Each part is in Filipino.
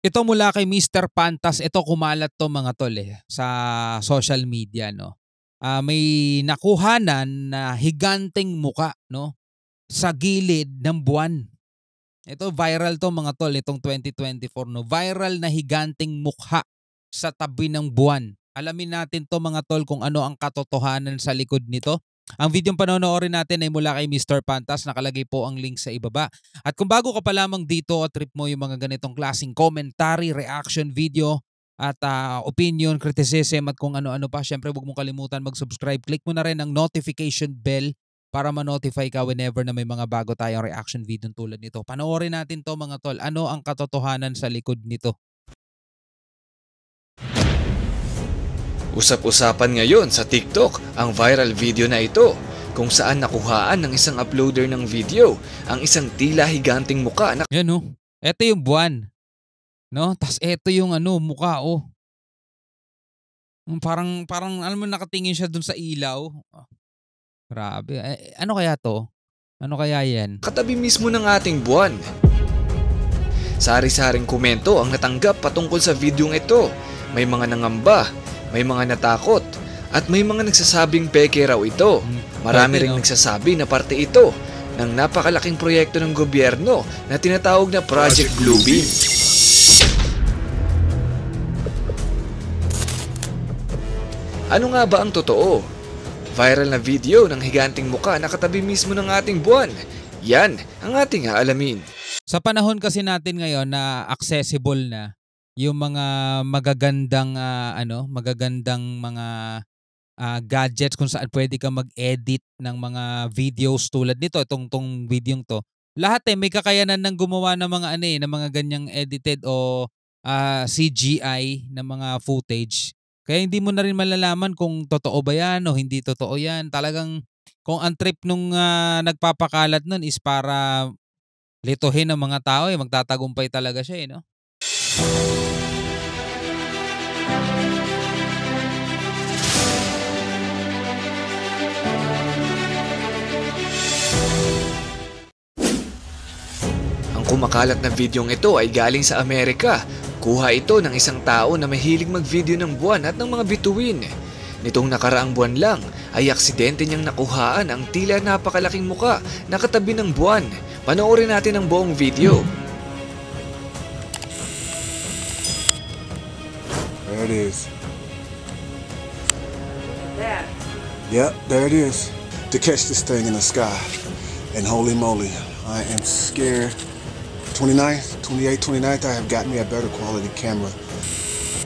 Ito mula kay Mr. Pantas, ito kumalat 'to mga tol, sa social media 'no. May nakuhanan na higanteng muka 'no, sa gilid ng buwan. Ito viral 'to mga tol itong 2024 'no, viral na higanteng mukha sa tabi ng buwan. Alamin natin 'to mga tol kung ano ang katotohanan sa likod nito. Ang videong panonoorin natin ay mula kay Mr. Pantas, nakalagay po ang link sa ibaba. At kung bago ka pa lamang dito at trip mo yung mga ganitong klaseng commentary, reaction video at opinion, criticism at kung ano-ano pa, syempre huwag mong kalimutan mag-subscribe. Click mo na rin ang notification bell para ma-notify ka whenever na may mga bago tayong reaction video tulad nito. Panoorin natin to mga tol. Ano ang katotohanan sa likod nito? Usap-usapan ngayon sa TikTok ang viral video na ito kung saan nakuhaan ng isang uploader ng video ang isang tila higanting muka na Yan oh. Ito yung buwan. No? Tas ito yung mukha oh. Parang alam mo nakatingin siya dun sa ilaw. Grabe. Ano kaya to? Ano kaya yan? katabi mismo ng ating buwan. Sari-saring komento ang natanggap patungkol sa videong ito. May mga nangamba, may mga natakot, at may mga nagsasabing peke raw ito. Marami ring nagsasabi na parte ito ng napakalaking proyekto ng gobyerno na tinatawag na Project Bluebeam. Ano nga ba ang totoo? Viral na video ng higanting muka na katabi mismo ng ating buwan. Yan ang ating aalamin. Sa panahon kasi natin ngayon na accessible na yung mga magagandang magagandang mga gadgets kung saan pwede ka mag-edit ng mga videos tulad nito, itong videong to. Lahat may kakayanan ng gumawa ng mga ng mga ganyang edited o CGI na mga footage. Kaya hindi mo na rin malalaman kung totoo ba yan o hindi totoo yan. Talagang kung ang trip nung nagpapakalat nun is para lituhin ng mga tao, magtatagumpay talaga siya no? Ang kumakalat na videong ito ay galing sa Amerika. Kuha ito ng isang tao na mahilig mag-video ng buwan at ng mga bituin. Nitong nakaraang buwan lang ay aksidente niyang nakuhaan ang tila napakalaking muka na katabi ng buwan. Panoorin natin ang buong video. There it is. Yep, there it is. To catch this thing in the sky. And holy moly, I am scared. 29th, 28th, 29th, I have got me a better quality camera.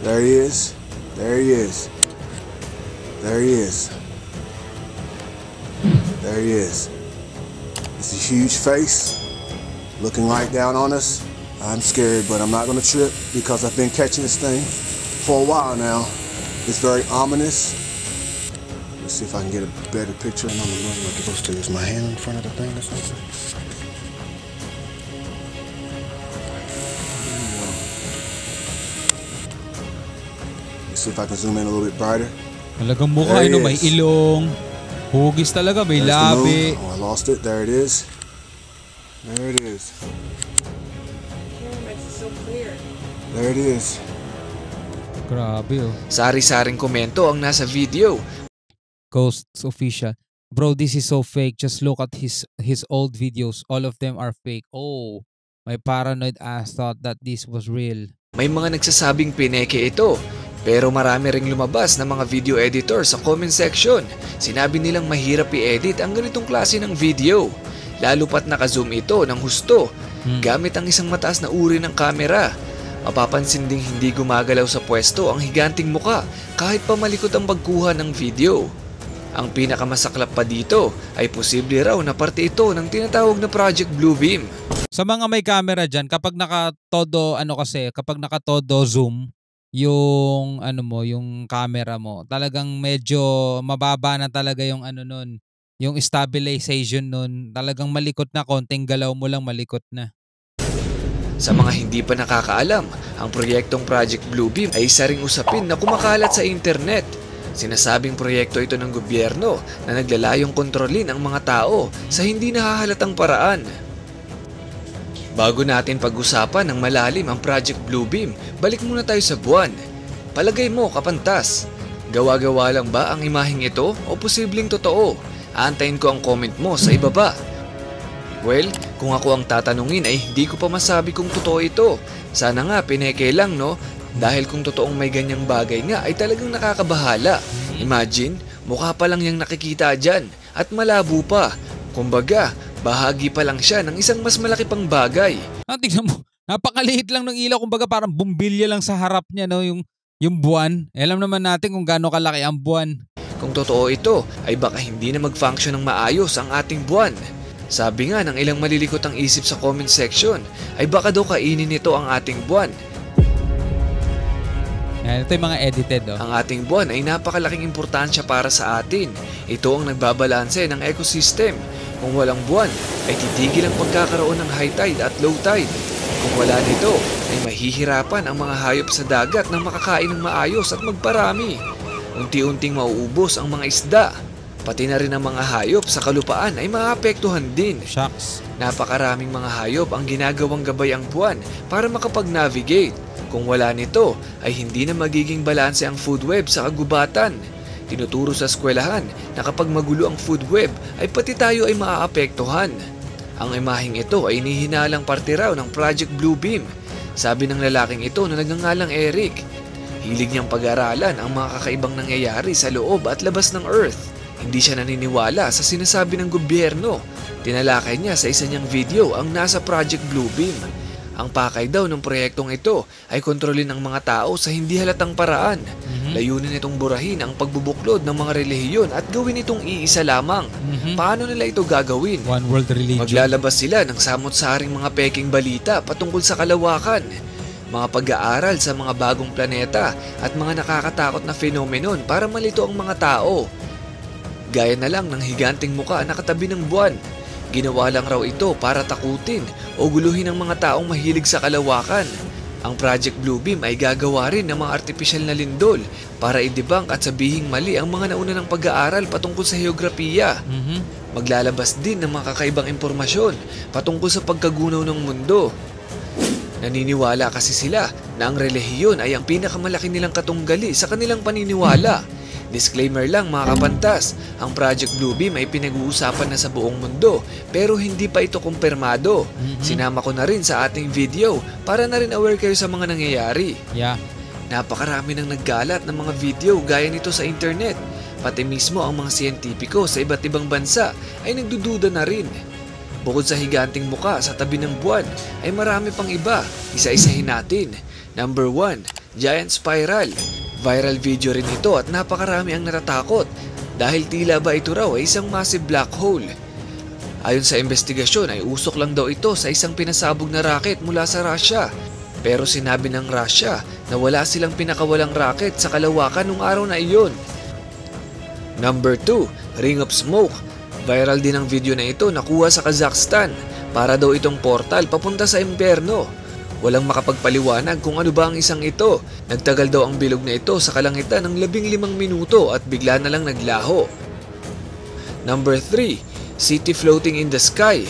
There he is. There he is. There he is. There he is. It's a huge face, looking right down on us. I'm scared, but I'm not gonna trip because I've been catching this thing for a while now. It's very ominous. Let's see if I can get a better picture. And I'm supposed to use my hand in front of the thing or something. Let's see if I can zoom in a little bit brighter. Talagang mukha may ilong. Hugis talaga, may labi. Oh, I lost it. There it is. There it is. Camera makes it so clear. There it is. Grabe oh. Sari-saring komento ang nasa video. Ghosts Official. Bro, this is so fake. Just look at his old videos. All of them are fake. Oh, my paranoid ass thought that this was real. May mga nagsasabing pineke ito. Pero marami ring lumabas na mga video editor sa comment section. Sinabi nilang mahirap i-edit ang ganitong klase ng video. Lalo pat naka-zoom ito ng husto gamit ang isang mataas na uri ng kamera. Mapapansin ding hindi gumagalaw sa pwesto ang higanting muka kahit pa malikot ang pagkuha ng video. Ang pinakamasaklap pa dito ay posible raw na parte ito ng tinatawag na Project Bluebeam. Sa mga may camera dyan, kapag kapag nakatodo zoom, yung yung camera mo, talagang medyo mababa na talaga yung nun, yung stabilization nun, talagang malikot na, konting galaw mo lang malikot na. Sa mga hindi pa nakakaalam, ang proyektong Project Bluebeam ay isa ring usapin na kumakalat sa internet. Sinasabing proyekto ito ng gobyerno na naglalayong kontrolin ang mga tao sa hindi nahahalatang paraan. Bago natin pag-usapan ng malalim ang Project Bluebeam, balik muna tayo sa buwan. Palagay mo, kapantas, gawa-gawa lang ba ang imaheng ito o posibleng totoo? Aantayin ko ang comment mo sa ibaba. Well, kung ako ang tatanungin ay hindi ko pa masabi kung totoo ito. Sana nga pineke lang, no? Dahil kung totoong may ganyang bagay nga ay talagang nakakabahala. Imagine, mukha pa lang yung nakikita dyan at malabo pa. Kumbaga, bahagi pa lang siya ng isang mas malaki pang bagay. Tignan mo, napakaliit lang ng ilaw, kumbaga parang bumbilya lang sa harap niya, no, yung buwan. Alam naman natin kung gaano kalaki ang buwan. Kung totoo ito, ay baka hindi na mag-function ng maayos ang ating buwan. Sabi nga ng ilang malilikot ang isip sa comment section, ay baka daw kainin nito ang ating buwan. Yan, ito yung mga edited, oh. Ang ating buwan ay napakalaking importansya para sa atin. Ito ang nagbabalanse ng ecosystem. Kung walang buwan, ay titigil ang pagkakaroon ng high tide at low tide. Kung wala nito, ay mahihirapan ang mga hayop sa dagat ng makakain ng maayos at magparami. Unti-unting mauubos ang mga isda. Pati na rin ang mga hayop sa kalupaan ay maapektuhan din. Shucks. Napakaraming mga hayop ang ginagawang gabay ang buwan para makapag-navigate. Kung wala nito, ay hindi na magiging balanse ang food web sa kagubatan. Tinuturo sa eskwelahan na kapag magulo ang food web ay pati tayo ay maaapektuhan. Ang imaheng ito ay inihinalang parte raw ng Project Bluebeam. Sabi ng lalaking ito na nagngangalang Eric. Hilig niyang pag-aralan ang mga kakaibang nangyayari sa loob at labas ng Earth. Hindi siya naniniwala sa sinasabi ng gobyerno. Tinalakay niya sa isa niyang video ang nasa Project Bluebeam. Ang pakay daw ng proyektong ito ay kontrolin ang mga tao sa hindi halatang paraan. Layunin itong burahin ang pagbubuklod ng mga relihiyon at gawin itong iisa lamang. Paano nila ito gagawin? One world religion. Maglalabas sila ng samot-saring mga peking balita patungkol sa kalawakan, mga pag-aaral sa mga bagong planeta at mga nakakatakot na phenomenon para malito ang mga tao. Gaya na lang ng higanting muka na katabi ng buwan. Ginawa lang raw ito para takutin o guluhin ang mga taong mahilig sa kalawakan. Ang Project Bluebeam ay gagawa rin ng mga artipisyal na lindol para i-debunk at sabihing mali ang mga nauna ng pag-aaral patungkol sa heograpiya. Maglalabas din ng mga kakaibang impormasyon patungkol sa pagkagunaw ng mundo. Naniniwala kasi sila na ang relihiyon ay ang pinakamalaki nilang katunggali sa kanilang paniniwala. Disclaimer lang mga kapantas, ang Project Bluebeam ay pinag-uusapan na sa buong mundo pero hindi pa ito kumpirmado. Sinama ko na rin sa ating video para na rin aware kayo sa mga nangyayari. Yeah. Napakarami nang naggalat ng mga video gaya nito sa internet. Pati mismo ang mga siyentipiko sa iba't ibang bansa ay nagdududa na rin. Bukod sa higanting muka sa tabi ng buwan ay marami pang iba. Isa-isahin natin. Number 1, Giant Spiral. Viral video rin ito at napakarami ang natatakot dahil tila ba ito raw ay isang massive black hole. Ayon sa investigasyon ay usok lang daw ito sa isang pinasabog na rocket mula sa Russia. Pero sinabi ng Russia na wala silang pinakawalang rocket sa kalawakan nung araw na iyon. Number 2, Ring of Smoke. Viral din ang video na ito nakuha sa Kazakhstan para daw itong portal papunta sa impyerno. Walang makapagpaliwanag kung ano ba ang isang ito. Nagtagal daw ang bilog na ito sa kalangitan ng 15 minuto at bigla na lang naglaho. Number 3, City Floating in the Sky.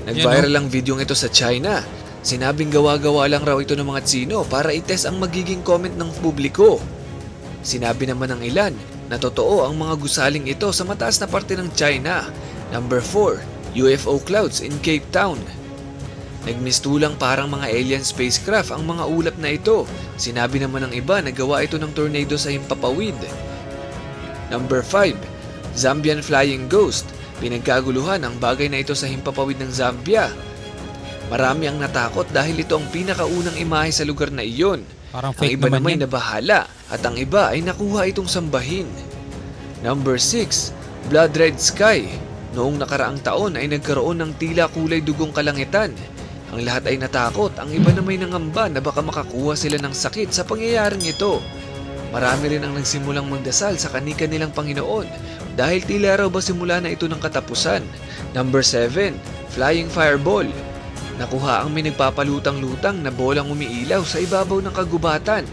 Nag-viral ang video ito sa China. Sinabing gawa-gawa lang raw ito ng mga Tsino para i-test ang magiging comment ng publiko. Sinabi naman ng ilan na totoo ang mga gusaling ito sa mataas na parte ng China. Number 4, UFO clouds in Cape Town. Nagmistulang parang mga alien spacecraft ang mga ulap na ito. Sinabi naman ng iba na gawa ito ng tornado sa himpapawid. Number 5, Zambian Flying Ghost. Pinagkaguluhan ang bagay na ito sa himpapawid ng Zambia. Marami ang natakot dahil ito ang pinakaunang imahe sa lugar na iyon. Parang Ang fake iba naman naman yan. nabahala at ang iba ay nakuha itong sambahin. Number 6, Blood Red Sky. Noong nakaraang taon ay nagkaroon ng tila kulay dugong kalangitan. Ang lahat ay natakot, ang iba na may nangamba na baka makakuha sila ng sakit sa pangyayaring ito. Marami rin ang nagsimulang magdasal sa kani-kanilang Panginoon dahil tila raw ba simula na ito ng katapusan. Number 7, Flying Fireball. Nakuha ang may nagpapalutang-lutang na bolang umiilaw sa ibabaw ng kagubatan.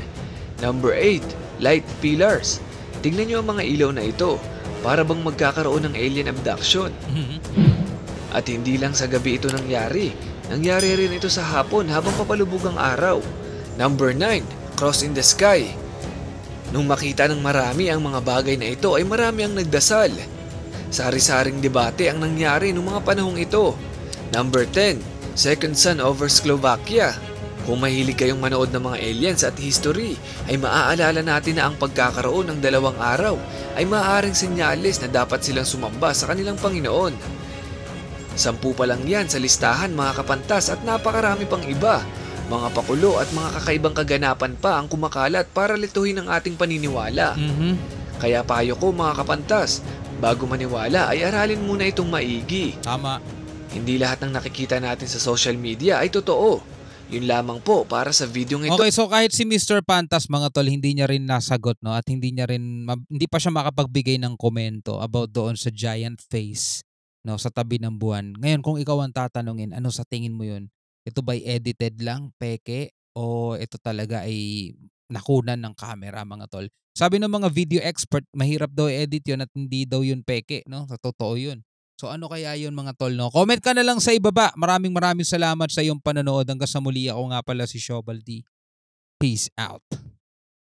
Number 8, Light Pillars. Tingnan nyo ang mga ilaw na ito, para bang magkakaroon ng alien abduction. At hindi lang sa gabi ito nangyari, Nangyari rin ito sa hapon habang papalubog ang araw. Number 9, Cross in the Sky. Nung makita ng marami ang mga bagay na ito ay marami ang nagdasal. Sari-saring debate ang nangyari noong mga panahong ito. Number 10, Second Sun over Slovakia. Kung mahilig kayong manood ng mga aliens at history, ay maaalala natin na ang pagkakaroon ng 2 araw ay maaaring senyales na dapat silang sumamba sa kanilang Panginoon. 10 pa lang yan sa listahan mga kapantas at napakarami pang iba. Mga pakulo at mga kakaibang kaganapan pa ang kumakalat para lituhin ang ating paniniwala. Kaya payo ko mga kapantas, bago maniwala ay aralin muna itong maigi. Tama. Hindi lahat ng nakikita natin sa social media ay totoo. Yun lamang po para sa video ito. Okay, so kahit si Mr. Pantas mga tol, hindi niya rin nasagot, no, at hindi pa siya makapagbigay ng komento about doon sa giant face, no, sa tabi ng buwan. Ngayon kung ikaw ang tatanungin, ano sa tingin mo yun? Ito ba'y edited lang, peke, o ito talaga ay nakunan ng camera mga tol? Sabi ng mga video expert, mahirap daw i-edit yun at hindi daw yun peke, no? Sa totoo yun. So ano kaya yun mga tol, no? Comment ka na lang sa ibaba. Maraming salamat sa iyong panonood. Hanggang sa muli, ako nga pala si Shobaldi. Peace out.